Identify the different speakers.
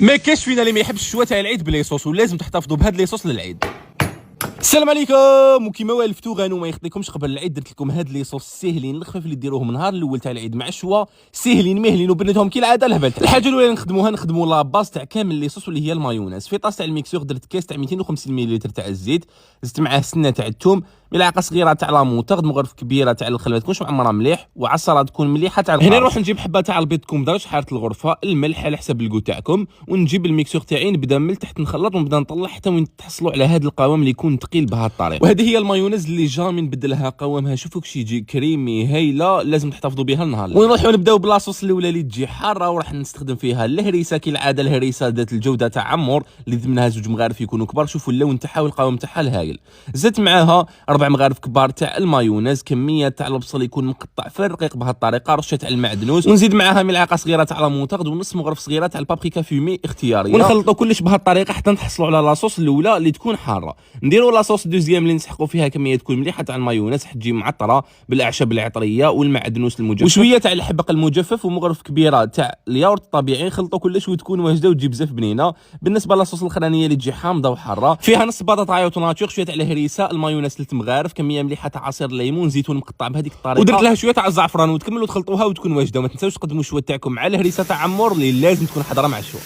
Speaker 1: ما كاش فينا اللي ما يحبش الشوا تاع العيد بلي صوص، ولازم تحتفظوا بهاد لي صوص للعيد. السلام عليكم، وكيما والفتو غانو ما يخطيكمش قبل العيد درت لكم هاد لي صوص ساهلين الخفاف اللي ديروهم النهار الاول تاع العيد مع الشوا، ساهلين مهلين وبنتهم كي العاده الهبل. الحاجه الاولى اللي نخدموا لا باز تاع كامل لي صوص واللي هي المايونيز. في طاس تاع الميكسور درت كاس تاع 250 ملل تاع الزيت، زدت معاه سنه تاع الثوم، ملعقه صغيره تاع لا موطارد، مغرف كبيره تاع الخل ما تكونش معمره مليح، وعصره تكون مليحه تاع هنا نروح نجيب حبه تاع البيض تكون درجه حراره الغرفه، الملح على حسب الكو تاعكم، ونجيب الميكسور تاعي نبدا من تحت نخلط ونبدا نطلع حتى وين تحصلوا على هذا القوام اللي يكون ثقيل بهذه الطريقه. وهذه هي المايونيز اللي جامي نبدلها قوامها، شوفوا كش يجي كريمي هايله، لازم تحتفظوا بها النهار. ونروحوا نبداو بلاصوص الاولى اللي تجي حاره، وراح نستخدم فيها الهريسه كالعاده. الهريسه ذات الجوده تاع عمور اللي ضمنها زوج مغارف يكونوا كبار، شوفوا اللون تاعها والقوام تاعها الهايل. زدت معاها 4 مغارف كبار تاع المايونيز، كميه تاع البصل يكون مقطع في الرقيق بهذه الطريقه، رشه تاع المعدنوس، ونزيد معاها ملعقه صغيره تاع لا موطارد ونص مغرف صغيره تاع البابريكا فيمي اختياريه، ونخلطوا كلش بهذه الطريقه حتى نحصلوا على لاصوص الاولى اللي تكون حاره. نديروا لاصوص دوزيام اللي نسحقوا فيها كميه تكون مليحه تاع المايونيز، تجي معطره بالاعشاب العطريه والمعدنوس المجفف وشويه تاع الحبق المجفف ومغرف كبيره تاع الياورت الطبيعي. نخلطوا كلش وتكون واجده وتجي بزاف بنينه. بالنسبه للاصوص الاخرانيه اللي تجي حامضه وحاره، فيها نص بطاطايه وطناطور، شويه تاع الهريسه، المايونيز 3 مغارف، كميه مليحه تاع عصير الليمون، زيتون مقطع بهذيك الطريقه، ودرت لها شويه تاع الزعفران، وتكملوا تخلطوها وتكون واجده. وما تنساوش تقدموا الشوا تاعكم مع الهريسه تاع عمور اللي لازم تكون حاضره مع الشوا.